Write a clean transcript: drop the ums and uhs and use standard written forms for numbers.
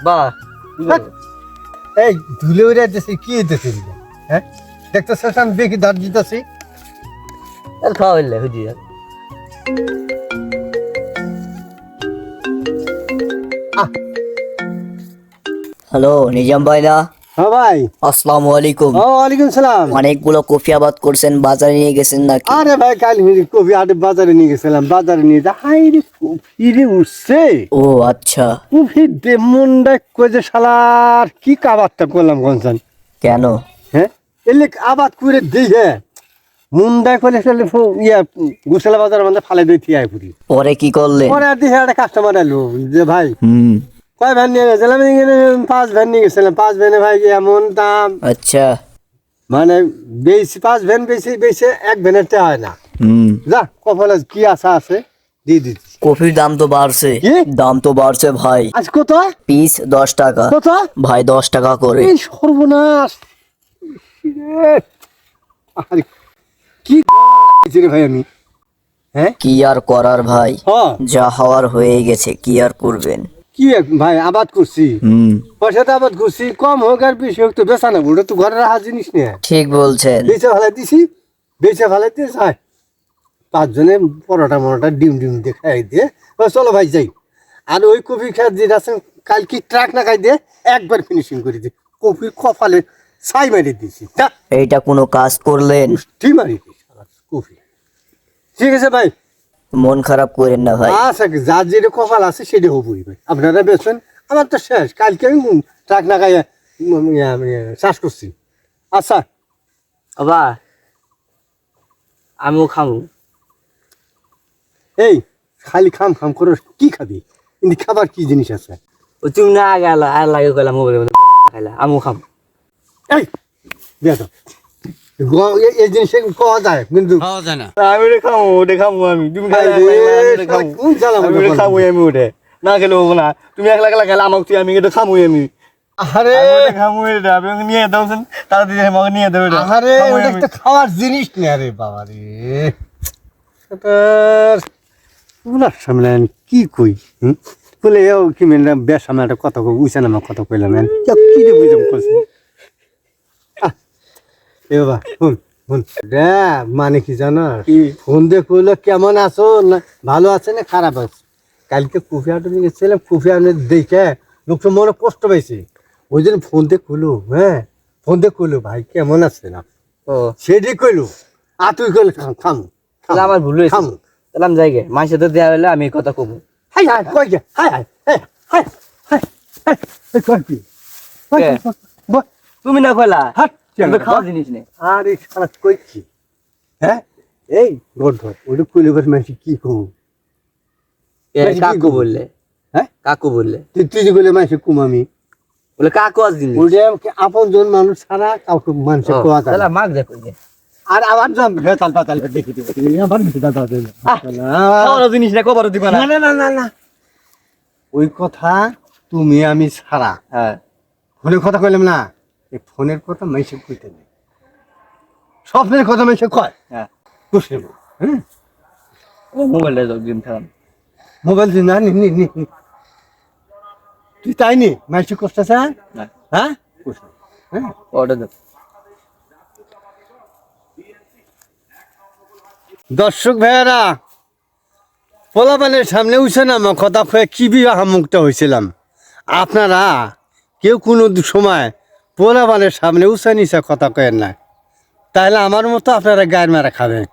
বাহ এই ধুলে উড়ে যাচ্ছে কি হইতেছে হ্যাঁ দেখতেছিস আমি বেশি দাঁত দিতেছি আর খাওয়া হইলে হুজি হ্যালো নিজাম ভাই না? হ্যাঁ ভাই আসসালামু আলাইকুম। ওয়ালাইকুম সালাম। অনেকগুলো কফি আবাদ করছেন, বাজারে নিয়ে গেছেন নাকি? আরে ভাই কাল কফি হাটে বাজারে নিয়ে গেছিলাম, বাজারে নিয়ে যা হাই রে কফি রে উঠছে। ও আচ্ছা, কফি দে মুন্ডা কই যে শালার কি কাবারটা করলাম গনসান। কেন? হ্যাঁ এলে আবাদ করে দেই হ্যাঁ মুন্ডা কইলে চলে ইয়া গোসালা বাজার মধ্যে ফালে দিই থিয়াই পুরি। পরে কি করলেন? পরে আর দেখে একটা কাস্টমার এলো যে ভাই হুম কয় ভ্যান নিয়ে গেছিলাম, 5 ভ্যান নিয়ে গেছিলাম। 5 ভ্যানে ভাই এমন দাম, আচ্ছা মানে বেশি 5 ভ্যান বেশি বেশি এক ভ্যানের তে হয় না। হুম যা কপালে কি আশা আছে দিয়ে দিচ্ছি। কফির দাম তো বাড়ছে। কি? দাম তো বাড়ছে ভাই। আজ কত পিস 10 টাকা। কত ভাই 10 টাকা করে। এই সর্বনাশ আরে কি হয়েছে রে ভাই আমি হ্যাঁ কি আর করার ভাই, হ্যাঁ যা হওয়ার হয়ে গেছে, কি আর করবেন। কি ভাই আবাদ করছি হুম পয়সাতে আবাদ করছি, কম হোক আর বেশি হোক তো বেচা না ওটা তো ঘরে রাখা জিনিস নিয়ে ঠিক বলছেন। বেচে ফেলাই দিছি, বেচে ফেলাই দিয়ে যাই 5 জনে পরোটা মরোটা ডিম ডিম দিয়ে খাই দিয়ে চলো ভাই যাই। আর ওই কফি খাই দিয়ে আছেন কাল কি ট্রাক না খাই দিয়ে একবার ফিনিশিং করে দিই, কফি কপালে ছাই মারি দিছি। এইটা কোনো কাজ করলেন? ঠিক মারি দিছি কফি। ঠিক আছে ভাই, মন খারাপ করেন না ভাই। আচ্ছা যার যেটা কপাল আছে সেটা হবই ভাই, আপনারা বেচবেন আমার তো শেষ। কালকে আমি ট্রাক না খাইয়া চাষ করছি। আচ্ছা বাবা আমিও খামু। এই খালি খাম খাম করে কি খাবি, কিন্তু খাবার কি জিনিস আছে? ও তুমি না গেল আর লাগে কইলা মোবাইল খাইলা আমিও খাম। এই বেশ এই জিনিস পাওয়া যায় কিন্তু খাওয়া যায় না। আমি ওটা খামু, ওটা খামু আমি। তুমি কোন জ্বালা আমি ওটা খামু, আমি ওটা না খেলে হবো না। তুমি একলা একলা খেলে আমাকে তুই আমি এটা খামুই আমি। আরে খামু এটা আমি নিয়ে দাওছেন তাড়াতাড়ি আমাকে নিয়ে দেবে। আরে ওটা একটা খাওয়ার জিনিস নেই। আরে বাবা রে ওনার সামনে আমি কি কই বলে ও কি মেন বেশ সামনে একটা কথা কই উইছে না আমার কথা কইলাম কি রে বুঝাম করছি। এ বাবা শুন শুন রে মানে কি জানো, ফোন দিয়ে কইলো কেমন আছো না ভালো আছে না খারাপ আছে। কালকে কফি আটো নিয়ে গেছিলাম, কফি আনে দেখে লোকটা মনে কষ্ট পাইছে, ওই জন্য ফোন দিয়ে কইলো। হ্যাঁ ফোন দিয়ে কইলো ভাই কেমন আছে না, ও সেটাই কইলো। আর তুই কইলে খামু তাহলে আমার ভুল হয়েছে। খামু তাহলে আমি যাইগে মায়ের সাথে দেওয়া হলে আমি কথা কমু। হাই হাই কই গে হাই হাই হাই হাই হাই হাই এই কই কি তুমি না কইলা হাট কিন্তু খাওয়া জিনিস নেই। আরে সারা কই কি হ্যাঁ এই গোড ধর ওটা কইলে বস মাসি কি কও কাকু বললে, হ্যাঁ কাকু বললে তুই যে কইলে মাসি কুমামি বলে কাকু আজ জিনিস। ওটা আপন জন মানুষ ছাড়া কাউকে মানুষ কোয়া যায় তাহলে না। মাগ দেখো যে আর আবার যাম ভেতাল পাতাল দেখি দিবি আবার মিঠে দাদা দে খাওয়ার জিনিস না কবার দিবা না। না না না না ওই কথা তুমি আমি ছাড়া হ্যাঁ ফোনের কথা কইলাম না, এই ফোনের কথা মাইসে কইতে নেই, স্বপ্নের কথা মাইসে কয়। হ্যাঁ বুঝলি হ্যাঁ মোবাইলটা যাও গেম খেলাম। মোবাইল দিন না নি নি নি তুই তাই নি মাইসে কষ্টছে না হ্যাঁ বুঝলি হ্যাঁ অর্ডার দাও। দর্শক ভাইয়ারা পোলাপানের সামনে উঠছে না আমার কথা কয়ে কি বিবাহ মুক্ত হয়েছিলাম। আপনারা কেউ কোনো সময় পোলাপানের সামনে উঠছে নিচে কথা কয়েন না, তাহলে আমার মতো আপনারা গায়ের মারা খাবেন।